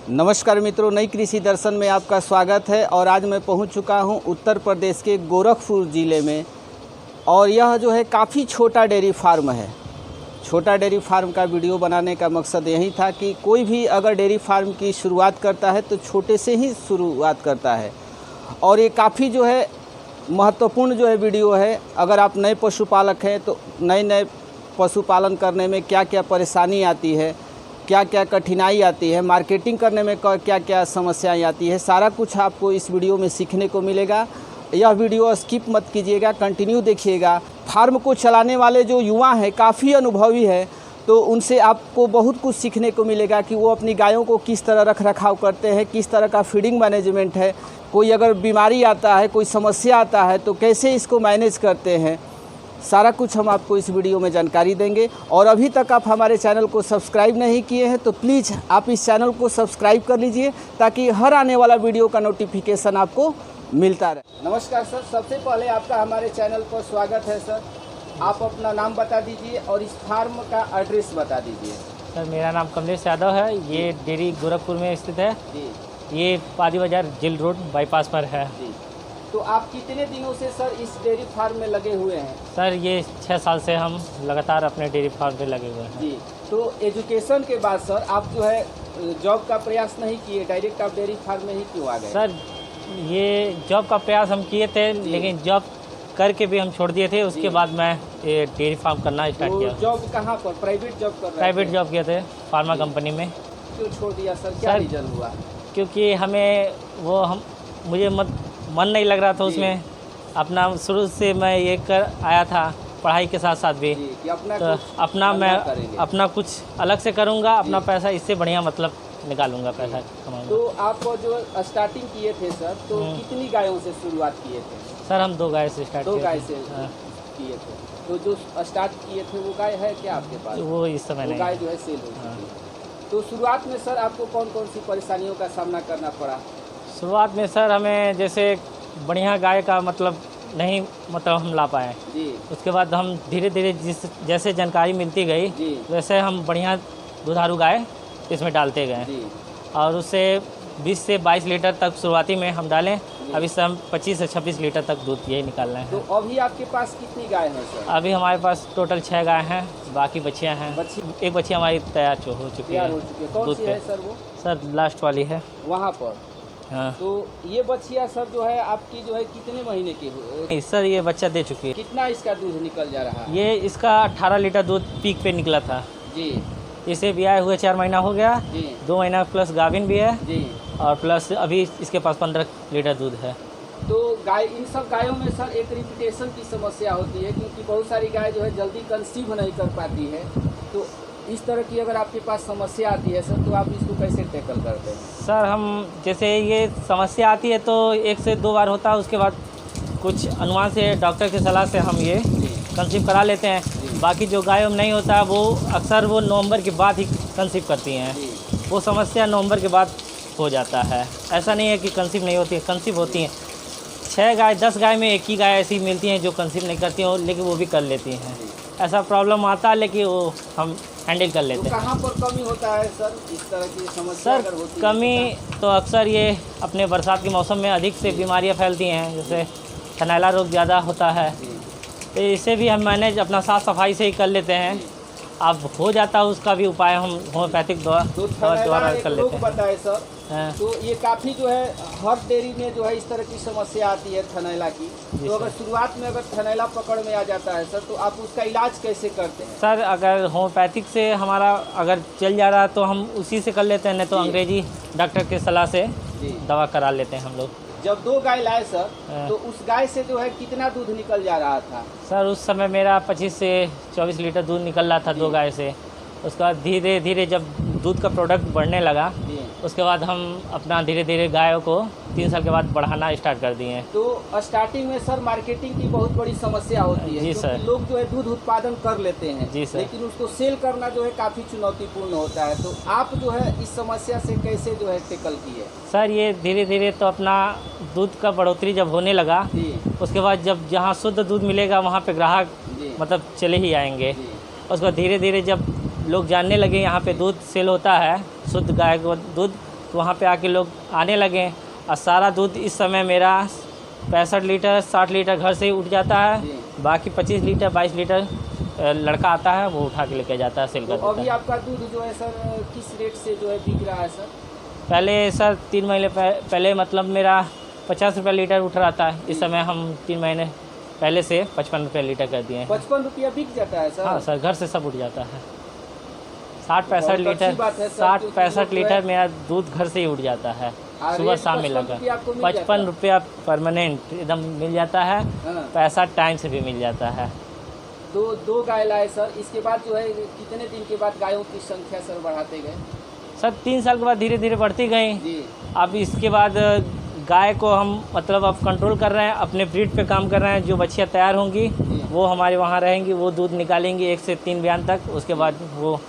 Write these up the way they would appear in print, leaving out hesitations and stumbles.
नमस्कार मित्रों, नई कृषि दर्शन में आपका स्वागत है। और आज मैं पहुंच चुका हूं उत्तर प्रदेश के गोरखपुर ज़िले में। और यह जो है काफ़ी छोटा डेयरी फार्म है। छोटा डेयरी फार्म का वीडियो बनाने का मकसद यही था कि कोई भी अगर डेयरी फार्म की शुरुआत करता है तो छोटे से ही शुरुआत करता है। और ये काफ़ी जो है महत्वपूर्ण जो है वीडियो है। अगर आप नए पशुपालक हैं तो नए पशुपालन करने में क्या क्या परेशानी आती है, क्या क्या कठिनाई आती है, मार्केटिंग करने में क्या क्या समस्याएं आती है, सारा कुछ आपको इस वीडियो में सीखने को मिलेगा। यह वीडियो स्किप मत कीजिएगा, कंटिन्यू देखिएगा। फार्म को चलाने वाले जो युवा हैं काफ़ी अनुभवी है, तो उनसे आपको बहुत कुछ सीखने को मिलेगा कि वो अपनी गायों को किस तरह रख रखाव करते हैं, किस तरह का फीडिंग मैनेजमेंट है, कोई अगर बीमारी आता है, कोई समस्या आता है तो कैसे इसको मैनेज करते हैं। सारा कुछ हम आपको इस वीडियो में जानकारी देंगे। और अभी तक आप हमारे चैनल को सब्सक्राइब नहीं किए हैं तो प्लीज़ आप इस चैनल को सब्सक्राइब कर लीजिए ताकि हर आने वाला वीडियो का नोटिफिकेशन आपको मिलता रहे। नमस्कार सर, सबसे पहले आपका हमारे चैनल पर स्वागत है सर। आप अपना नाम बता दीजिए और इस फार्म का एड्रेस बता दीजिए। सर मेरा नाम कमलेश यादव है। ये डेयरी गोरखपुर में स्थित है जी। ये पादी बाजार जिल रोड बाईपास पर है जी। तो आप कितने दिनों से सर इस डेयरी फार्म में लगे हुए हैं? सर ये 6 साल से हम लगातार अपने डेयरी फार्म पे लगे हुए हैं। जी। तो एजुकेशन के बाद सर आप जो है जॉब का प्रयास नहीं किए, डायरेक्ट आप डेयरी फार्म में ही क्यों आ गए? सर ये जॉब का प्रयास हम किए थे, लेकिन जॉब करके भी हम छोड़ दिए थे। उसके बाद मैं ये डेयरी फार्म करना स्टार्ट किया। जॉब कहाँ पर? प्राइवेट जॉब कर रहे थे? प्राइवेट जॉब किए थे फार्मा कंपनी में। क्यों छोड़ दिया सर, क्या रीजन हुआ? क्योंकि हमें मुझे मन नहीं लग रहा था उसमें। अपना शुरू से मैं ये कर आया था पढ़ाई के साथ साथ भी कि अपना तो अपना कुछ अलग से करूँगा, अपना पैसा इससे बढ़िया मतलब निकालूंगा, पैसा कमाऊंगा। तो आप जो स्टार्टिंग किए थे सर, तो कितनी गायों से शुरुआत किए थे? सर हम 2 गाय से स्टार्ट किए। 2 गाय से किए थे। तो जो स्टार्ट किए थे वो गाय है क्या आपके पास? वो इस समय नहीं, गाय जो है सेल हो चुकी है। तो शुरुआत में सर आपको कौन कौन सी परेशानियों का सामना करना पड़ा? शुरुआत में सर हमें जैसे बढ़िया गाय का मतलब हम ला पाए जी। उसके बाद हम धीरे धीरे जैसे जानकारी मिलती गई वैसे हम बढ़िया दुधारू गाय इसमें डालते गए और उससे 20 से 22 लीटर तक शुरुआती में हम डालें। अब इससे हम 25 से 26 लीटर तक दूध यही निकाल रहे हैं। तो अभी आपके पास कितनी गाय हैं सर? अभी हमारे पास टोटल 6 गाय हैं, बाकी बच्चियां हैं। एक बच्ची हमारी तैयार हो चुकी है। कौन सी है सर वो? सर लास्ट वाली है वहाँ पर। हाँ। तो ये बच्चिया सर जो है आपकी जो है कितने महीने की हुई? सर ये बच्चा दे चुकी है। कितना इसका दूध निकल जा रहा है? ये इसका 18 लीटर दूध पीक पे निकला था जी। इसे ब्याह हुए 4 महीना हो गया जी। 2 महीना प्लस गाभिन भी है जी। और प्लस अभी इसके पास 15 लीटर दूध है। तो गाय, इन सब गायों में सर एक रिपीटेशन की समस्या होती है क्योंकि बहुत सारी गाय जो है जल्दी कंसीव नहीं कर पाती है। तो इस तरह की अगर आपके पास समस्या आती है सर तो आप इसको कैसे टैकल करते हैं? सर हम जैसे ये समस्या आती है तो 1 से 2 बार होता है, उसके बाद कुछ अनुमान से डॉक्टर की सलाह से हम ये कंसीव करा लेते हैं। बाकी जो गायों में नहीं होता है वो अक्सर वो नवंबर के बाद ही कंसीव करती हैं। वो समस्या नवंबर के बाद हो जाता है। ऐसा नहीं है कि कंसीव नहीं होती है, कंसीव होती हैं। 6 गाय 10 गाय में 1 ही गाय ऐसी मिलती हैं जो कंसीव नहीं करती हैं, लेकिन वो भी कर लेती हैं। ऐसा प्रॉब्लम आता है लेकिन वो हम हैंडल कर लेते हैं। कहाँ पर कमी होता है सर इस तरह की समस्या? सर कमी तो अक्सर ये अपने बरसात के मौसम में अधिक से बीमारियां फैलती हैं, जैसे थनैला रोग ज़्यादा होता है। तो इसे भी हम मैनेज अपना साफ़ सफाई से ही कर लेते हैं। अब हो जाता है उसका भी उपाय हम होम्योपैथिक द्वारा कर लेते हैं। बताए सर तो ये काफ़ी जो है हर डेयरी में जो है इस तरह की समस्या आती है थनैला की। तो अगर शुरुआत में अगर थनैला पकड़ में आ जाता है सर तो आप उसका इलाज कैसे करते हैं? सर अगर होम्योपैथिक से हमारा अगर चल जा रहा है तो हम उसी से कर लेते हैं, नहीं तो अंग्रेजी डॉक्टर की सलाह से दवा करा लेते हैं हम लोग। जब 2 गाय लाए सर तो उस गाय से जो है कितना दूध निकल जा रहा था? सर उस समय मेरा 25 से 24 लीटर दूध निकल रहा था 2 गाय से। उसके बाद धीरे धीरे जब दूध का प्रोडक्ट बढ़ने लगा उसके बाद हम अपना धीरे धीरे गायों को 3 साल के बाद बढ़ाना स्टार्ट कर दिए। तो स्टार्टिंग में सर मार्केटिंग की बहुत बड़ी समस्या होती है। जी सर। लोग जो है दूध उत्पादन कर लेते हैं जी सर, लेकिन उसको सेल करना जो है काफ़ी चुनौतीपूर्ण होता है। तो आप जो है इस समस्या से कैसे जो है टैकल किए? सर ये धीरे धीरे तो अपना दूध का बढ़ोतरी जब होने लगा उसके बाद जब जहाँ शुद्ध दूध मिलेगा वहाँ पे ग्राहक मतलब चले ही आएंगे। उसको धीरे धीरे जब लोग जानने लगे यहाँ पे दूध सेल होता है, शुद्ध गाय का दूध तो वहाँ पे आके लोग आने लगे और सारा दूध इस समय मेरा 65 लीटर 60 लीटर घर से ही उठ जाता है। जी। बाकी 25 लीटर 22 लीटर लड़का आता है, वो उठा के लेके जाता है, सेल कर तो देता अभी है। आपका दूध जो है सर किस रेट से जो है बिक रहा है सर? पहले सर 3 महीने पहले मतलब मेरा 50 रुपये लीटर उठ रहा था। इस समय हम 3 महीने पहले से 55 रुपये लीटर कर दिए हैं। 55 रुपया बिक जाता है सर? हाँ सर, घर से सब उठ जाता है। 60-65 बहुत अच्छी लीटर बात है सर, 60-65 क्योंकि लीटर मेरा दूध घर से ही उठ जाता है। और सुबह रेट शाम 55 मिलेगा रुपया आपको मिल जाता है? 55 रुपया परमानेंट एकदम मिल जाता है। हाँ। पैसा टाइम से भी मिल जाता है। दो गाय लाए सर, इसके बाद जो है कितने दिन के बाद गायों की संख्या सर बढ़ाते गए? सर 3 साल के बाद धीरे धीरे बढ़ती गई। जी। अब इसके बाद गाय को हम मतलब अब कंट्रोल कर रहे हैं, अपने ब्रीड पे काम कर रहे हैं। जो बच्चियाँ तैयार होंगी वो हमारे वहाँ रहेंगी, वो दूध निकालेंगी 1 से 3 बयान तक। उसके बाद वो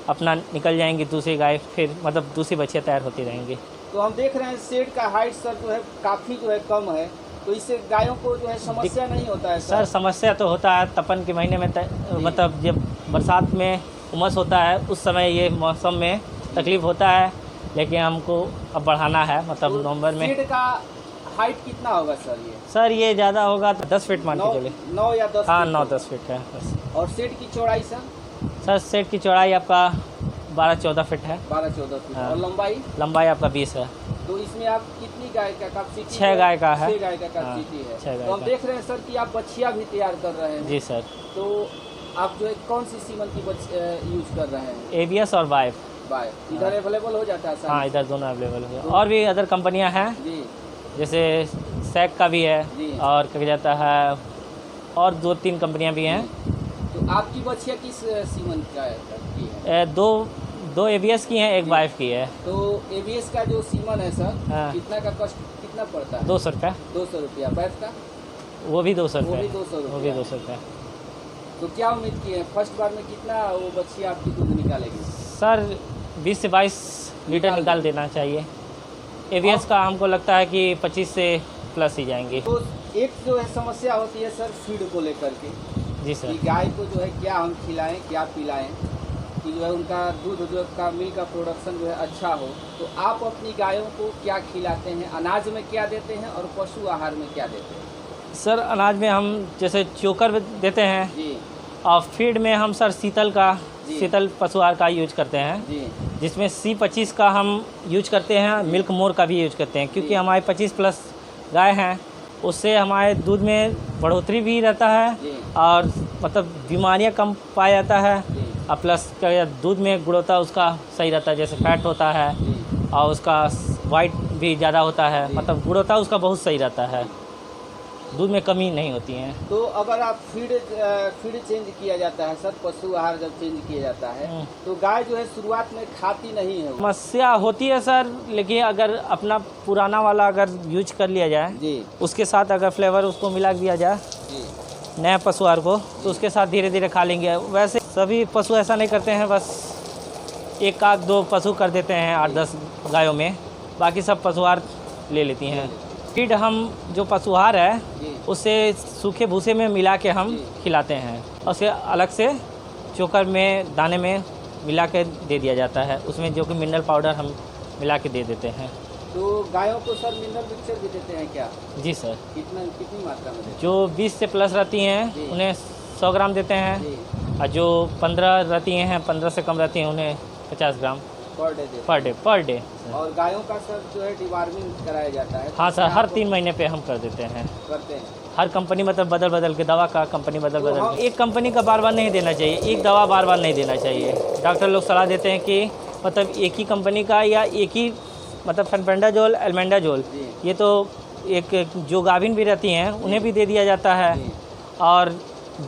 अपना निकल जाएंगी दूसरी गाय, फिर मतलब दूसरी बच्चियाँ तैयार होती रहेंगी। तो हम देख रहे हैं शेड का हाइट सर जो है काफ़ी जो है कम है, तो इससे गायों को जो है समस्या नहीं होता है सर समस्या तो होता है तपन के महीने में मतलब जब बरसात में उमस होता है उस समय ये मौसम में तकलीफ़ होता है, लेकिन हमको अब बढ़ाना है मतलब तो नवंबर में। शेड का हाइट कितना होगा सर ये? सर ये ज़्यादा होगा तो 10 फीट मान के चले। 9 या 10? हाँ फीट 9-10 फीट है बस। और शेड की चौड़ाई सर? सर सेट की चौड़ाई आपका 12-14 फीट है। 12-14 फीट। हाँ। और लंबाई आपका 20 है। तो इसमें आप कितनी गाय का कैपेसिटी? 6 गाय का है। 6 गाय का कैपेसिटी हाँ, 6 है। गाय तो हम का। देख रहे हैं सर कि आप बछिया भी तैयार कर रहे हैं। जी सर। तो आप जो है कौन सी सीमन की यूज कर रहे हैं? ABS और वाइफ। बाय इधर अवेलेबल हो जाता है सर? हाँ इधर दोनों अवेलेबल है। और भी अदर कंपनियां हैं जी। जैसे सैक का भी है जी। और क्या जाता है और 2-3 कंपनियां भी हैं। तो आपकी बछिया किस सीमन की है? दो ABS की हैं, एक जी। वाइफ की है। तो ABS का जो सीमन है सर, हाँ। कितना का कॉस्ट कितना पड़ता है? 200 रुपये। 200 रुपया। बैफ का? वो भी 200 वो भी रुपये। 200 वो भी रुपया। 200 रुपये। तो क्या उम्मीद की है फर्स्ट बार में कितना वो बच्चियाँ आपकी दूध निकालेगी? सर 20 से 22 लीटर निकाल देना चाहिए। ABS का हमको लगता है कि 25 से प्लस ही जाएंगे। तो एक जो है समस्या होती है सर फीड को लेकर के, जी कि सर। गाय को जो है क्या हम खिलाएं क्या पिलाएं कि जो है उनका दूध जो का मिल्क का प्रोडक्शन जो है अच्छा हो। तो आप अपनी गायों को क्या खिलाते हैं? अनाज में क्या देते हैं और पशु आहार में क्या देते हैं? सर अनाज में हम जैसे चोकर देते हैं जी। और फीड में हम सर जी। शीतल पशु आहार का यूज करते हैं, जी। जिसमें C25 का हम यूज करते हैं, मिल्क मोर का भी यूज करते हैं, क्योंकि जी। हमारे 25 प्लस गाय हैं, उससे हमारे दूध में बढ़ोतरी भी रहता है जी। और मतलब बीमारियां कम पाया जाता है जी। और प्लस क्या दूध में गुणवत्ता उसका सही रहता है, जैसे फैट होता है जी। और उसका वाइट भी ज़्यादा होता है, जी। मतलब गुणवत्ता उसका बहुत सही रहता है, दूध में कमी नहीं होती है। तो अगर आप फीड चेंज किया जाता है सर, पशु आहार जब चेंज किया जाता है तो गाय जो है शुरुआत में खाती नहीं है। समस्या होती है सर, लेकिन अगर अपना पुराना वाला अगर यूज कर लिया जाए, जी। उसके साथ अगर फ्लेवर उसको मिला दिया जाए जी। नया पशु आहार को, तो उसके साथ धीरे धीरे खा लेंगे। वैसे सभी पशु ऐसा नहीं करते हैं, बस 1-2 पशु कर देते हैं 8-10 गायों में, बाकी सब पशु आहार ले लेती हैं। फीड हम जो पशु आहार है जी। उससे सूखे भूसे में मिला के हम खिलाते हैं और उसे अलग से चोकर में दाने में मिला के दे दिया जाता है, उसमें जो कि मिनरल पाउडर हम मिला के दे देते हैं। तो गायों को सर मिनरल मिक्सचर भी देते हैं क्या? जी सर। कितनी मात्रा में देते जो 20 से प्लस रहती जी। हैं उन्हें 100 ग्राम देते हैं? हैं जी। और जो 15 रहती हैं, 15 से कम रहती हैं, उन्हें 50 ग्राम पर डे देते पर डे। हैं। और गायों का सर जो है डिवार्मिंग कराया जाता है? हाँ सर, क्या हर आपको 3 महीने पे हम कर देते हैं। करते हैं? हर कंपनी मतलब बदल बदल के दवा का कंपनी बदल तो बदल हम- के। एक कंपनी का बार बार नहीं देना चाहिए, एक दवा बार बार नहीं देना चाहिए। डॉक्टर लोग सलाह देते हैं कि मतलब एक ही कंपनी का या एक ही मतलब फनपेंडाजोल, एल्बेंडाजोल, जी। ये तो एक जो गाभिन भी रहती हैं उन्हें भी दे दिया जाता है जी। और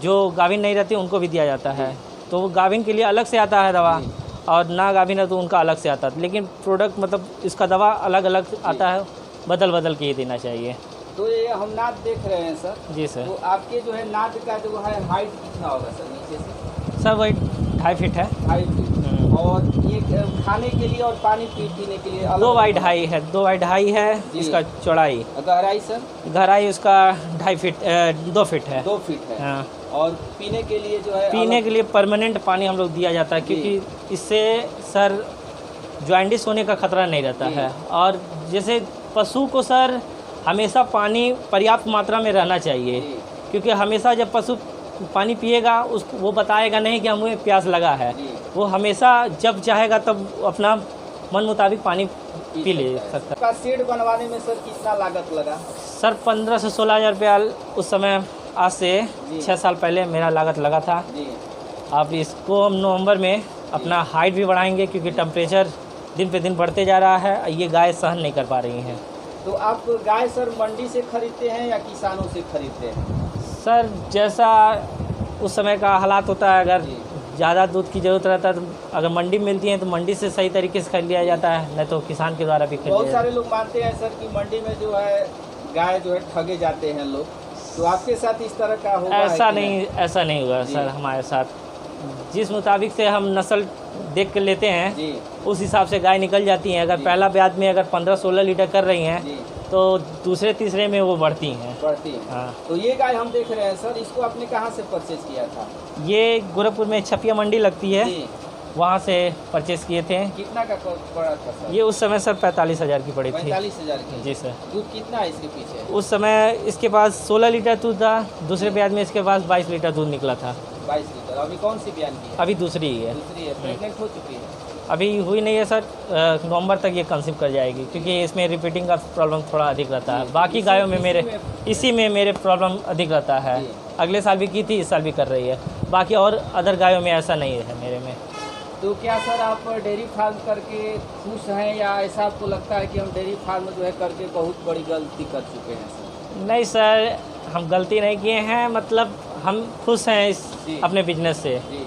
जो गाभिन नहीं रहती उनको भी दिया जाता है। तो वो गाभिन के लिए अलग से आता है दवा जी। और ना गाभिन है तो उनका अलग से आता है, लेकिन प्रोडक्ट मतलब इसका दवा अलग अलग आता है, बदल बदल के ही देना चाहिए। तो ये हम नाद देख रहे हैं सर। जी सर। तो आपके जो है नाद का जो है हाइट कितना होगा सर नीचे से? सर वही 2.5 फीट है। 2.5 फीट। और ये खाने के लिए और पानी पीने के लिए 2 बाई 2.5 है, 2 बाई 2.5 है जी। इसका चौड़ाई। गहराई सर? गहराई उसका 2.5 फीट 2 फीट है। 2 फीट है। हाँ। और पीने के लिए जो है पीने के लिए परमानेंट पानी हम लोग दिया जाता है, क्योंकि इससे सर जॉइंटिस होने का खतरा नहीं रहता है। और जैसे पशु को सर हमेशा पानी पर्याप्त मात्रा में रहना चाहिए, क्योंकि हमेशा जब पशु पानी पिएगा उसको वो बताएगा नहीं कि हमें प्यास लगा है, वो हमेशा जब चाहेगा तब अपना मन मुताबिक पानी पी ले सकता है। का शेड बनवाने में सर कितना लागत लगा? सर 15 से 16 हज़ार रुपया उस समय, आज से 6 साल पहले मेरा लागत लगा था। जी। अब इसको हम नवंबर में अपना हाइट भी बढ़ाएंगे, क्योंकि टेम्परेचर दिन पे दिन बढ़ते जा रहा है, ये गाय सहन नहीं कर पा रही हैं। तो आप गाय सर मंडी से खरीदते हैं या किसानों से खरीदते हैं? सर जैसा उस समय का हालात होता है, अगर ज़्यादा दूध की ज़रूरत रहता है तो अगर मंडी में मिलती है तो मंडी से सही तरीके से खरीद लिया जाता है, नहीं तो किसान के द्वारा भी खरीद बहुत लिया सारे लोग मानते हैं सर कि मंडी में जो है गाय जो है ठगे जाते हैं लोग, तो आपके साथ इस तरह का होगा? ऐसा नहीं हुआ सर हमारे साथ। जिस मुताबिक से हम नस्ल देख कर लेते हैं जी। उस हिसाब से गाय निकल जाती हैं। अगर पहला ब्याज में अगर 15-16 लीटर कर रही हैं जी। तो दूसरे तीसरे में वो बढ़ती हैं। हाँ। तो ये गाय हम देख रहे हैं सर, इसको आपने कहाँ से परचेज किया था? ये गोरखपुर में छपिया मंडी लगती है, जी। वहाँ से परचेज किए थे। कितना का पड़ा था सर? ये उस समय सर 45,000 की पड़ी थी। 45,000 की? जी सर। दूध कितना है इसके पीछे? उस समय इसके पास 16 लीटर दूध था, दूसरे ब्याज में इसके पास 22 लीटर दूध निकला था। 22 लीटर। अभी कौन सी बयान की है? अभी दूसरी ही है। दूसरी है। प्रेग्नेंट हो चुकी है? अभी हुई नहीं है सर, नवंबर तक ये कंसीव कर जाएगी, क्योंकि इसमें रिपीटिंग का प्रॉब्लम थोड़ा अधिक रहता है। बाकी गायों में इसी में मेरे प्रॉब्लम अधिक रहता है। अगले साल भी की थी, इस साल भी कर रही है। बाकी और अदर गायों में ऐसा नहीं है मेरे में। तो क्या सर आप डेयरी फार्म करके खुश हैं, या ऐसा आपको लगता है कि हम डेयरी फार्म जो है करके बहुत बड़ी गलती कर चुके हैं सर? नहीं सर, हम गलती नहीं किए हैं, मतलब हम खुश हैं इस अपने बिजनेस से। जी।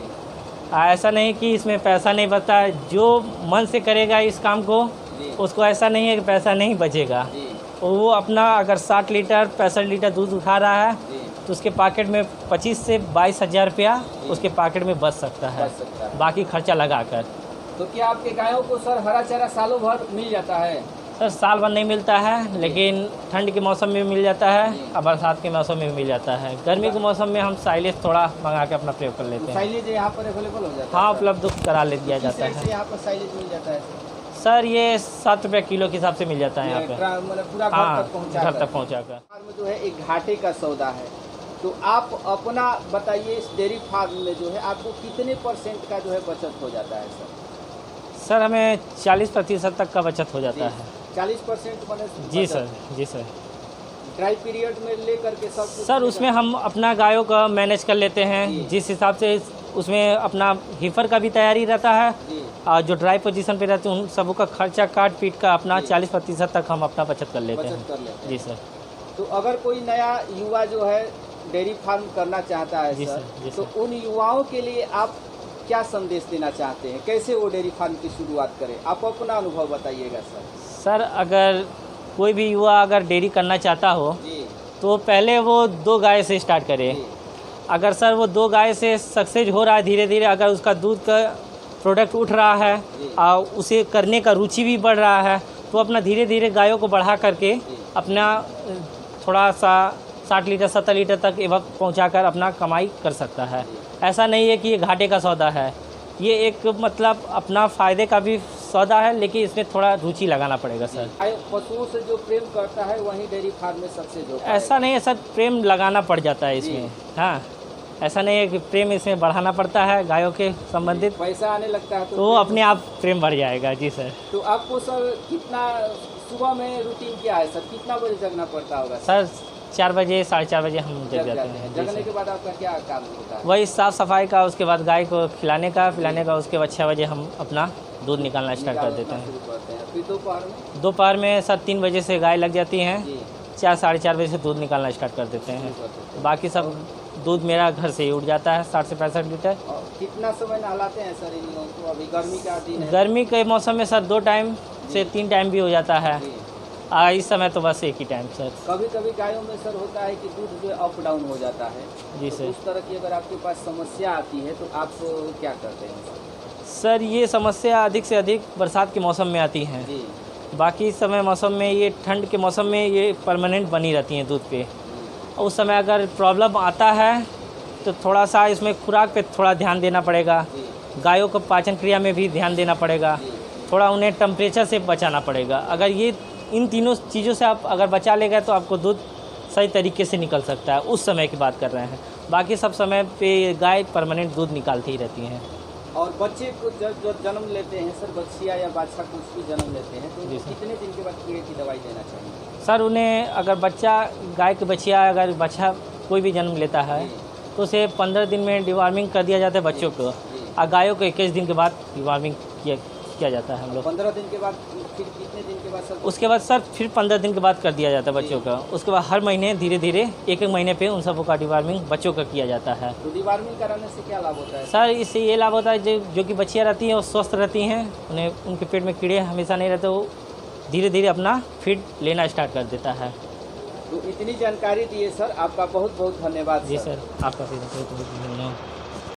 ऐसा नहीं कि इसमें पैसा नहीं बचता है, जो मन से करेगा इस काम को उसको ऐसा नहीं है कि पैसा नहीं बचेगा। वो अपना अगर 60 लीटर 65 लीटर दूध उठा रहा है तो उसके पॉकेट में 25 से 22 हज़ार रुपया उसके पॉकेट में बच सकता है, बाकी खर्चा लगाकर। तो क्या आपके गायों को सर हरा चारा सालों भर मिल जाता है? सर साल भर नहीं मिलता है, लेकिन ठंड के मौसम में मिल जाता है और बरसात के मौसम में मिल जाता है। गर्मी के मौसम में हम साइलेज थोड़ा मंगा के अपना प्रयोग कर लेते हैं। साइलेज यहाँ पर अवेलेबल हो जाता है? हाँ, उपलब्ध करा ले दिया जाता है। यहाँ पर साइलेज मिल जाता है सर? ये 7 रुपये किलो के हिसाब से मिल जाता है यहाँ पे। मतलब पूरा हाँ, घर तक पहुँचा कर। जो है एक घाटे का सौदा है, तो आप अपना बताइए, इस डेयरी फार्म में जो है आपको कितने % का जो है बचत हो जाता है सर? सर हमें 40% तक का बचत हो जाता है। 40% बने? जी सर, जी सर। ड्राई पीरियड में लेकर के सब सर उसमें हम अपना गायों का मैनेज कर लेते हैं, जिस हिसाब से उसमें अपना हीफर का भी तैयारी रहता है और जो ड्राई पोजीशन पे रहते हैं उन सबों का खर्चा काट पीट का अपना 40% तक हम अपना बचत कर लेते हैं। जी सर। तो अगर कोई नया युवा जो है डेयरी फार्म करना चाहता है सर, तो उन युवाओं के लिए आप क्या संदेश देना चाहते हैं? कैसे वो डेयरी फार्म की शुरुआत करें? आप अपना अनुभव बताइएगा सर। सर अगर कोई भी युवा अगर डेयरी करना चाहता हो तो पहले वो 2 गाय से स्टार्ट करे। अगर सर वो 2 गाय से सक्सेस हो रहा है, धीरे धीरे अगर उसका दूध का प्रोडक्ट उठ रहा है और उसे करने का रुचि भी बढ़ रहा है, तो अपना धीरे धीरे गायों को बढ़ा करके अपना थोड़ा सा 60 लीटर 70 लीटर तक एवं पहुँचाकर अपना कमाई कर सकता है। ऐसा नहीं है कि ये घाटे का सौदा है, ये एक मतलब अपना फ़ायदे का भी सौदा है, लेकिन इसमें थोड़ा रुचि लगाना पड़ेगा सर। पशुओं से जो प्रेम करता है वहीं डेयरी फार्म में सक्सेस होता है? ऐसा नहीं है सर, प्रेम लगाना पड़ जाता है इसमें। हाँ, ऐसा नहीं है कि प्रेम इसमें बढ़ाना पड़ता है गायों के संबंधित। पैसा आने लगता है तो अपने आप प्रेम बढ़ जाएगा। जी सर। तो आपको सर कितना सुबह में रूटीन क्या है सर? कितना बजे जगना पड़ता होगा सर? 4 बजे 4:30 बजे हम जग जाते हैं। जगने के बाद आपका क्या काम होता है? वही साफ़ सफाई का, उसके बाद गाय को खिलाने का पिलाने का, उसके बाद 6 बजे हम अपना दूध निकालना स्टार्ट कर देते हैं। फिर दोपहर में? दोपहर में सर 3 बजे से गाय लग जाती हैं, 4 साढ़े 4 बजे से दूध निकालना स्टार्ट कर देते हैं। बाकी सब दूध मेरा घर से ही उठ जाता है 60 से 65 लीटर। कितना समय नहलाते हैं सर इन लोगों को? अभी गर्मी का दिन है। गर्मी के मौसम में सर 2 टाइम से 3 टाइम भी हो जाता है। इस समय तो बस एक ही टाइम सर। कभी कभी गायों में सर होता है कि दूध जो अप डाउन हो जाता है। जी तो सर। उस तरह की अगर आपके पास समस्या आती है तो आप क्या करते हैं सर? ये समस्या अधिक से अधिक बरसात के मौसम में आती हैं। बाकी समय मौसम में, ये ठंड के मौसम में ये परमानेंट बनी रहती हैं दूध पे। उस समय अगर प्रॉब्लम आता है तो थोड़ा सा इसमें खुराक पे थोड़ा ध्यान देना पड़ेगा, गायों को पाचन क्रिया में भी ध्यान देना पड़ेगा। थोड़ा उन्हें टेम्परेचर से बचाना पड़ेगा। अगर ये इन तीनों चीज़ों से आप अगर बचा ले गए तो आपको दूध सही तरीके से निकल सकता है। उस समय की बात कर रहे हैं, बाकी सब समय पे गाय परमानेंट दूध निकालती ही रहती हैं। और बच्चे को जो जन्म लेते हैं सर, बच्चिया या बाछा कुछ भी जन्म लेते हैं तो जी सर। कितने दिन के बाद कीड़े की दवाई देना चाहिए? सर उन्हें अगर बच्चा गाय के बच्चिया अगर बच्चा कोई भी जन्म लेता है तो उसे 15 दिन में डिवार्मिंग कर दिया जाता है बच्चों को, और गायों को 21 दिन के बाद डिवार्मिंग किया जाता है हम लोग। 15 दिन के बाद फिर कितने दिन के बाद सर? उसके बाद सर फिर 15 दिन के बाद कर दिया जाता है बच्चों का। उसके बाद हर महीने धीरे धीरे एक महीने पे उन सबों का डिवार्मिंग बच्चों का किया जाता है। तो डिवार्मिंग कराने से क्या लाभ होता है सर इससे ये लाभ होता है जो कि बच्चियाँ रहती हैं वो स्वस्थ रहती हैं, उन्हें उनके पेट में कीड़े हमेशा नहीं रहते, वो धीरे धीरे अपना फीड लेना स्टार्ट कर देता है। तो इतनी जानकारी दिए सर, आपका बहुत बहुत धन्यवाद जी सर, आपका भी बहुत बहुत धन्यवाद।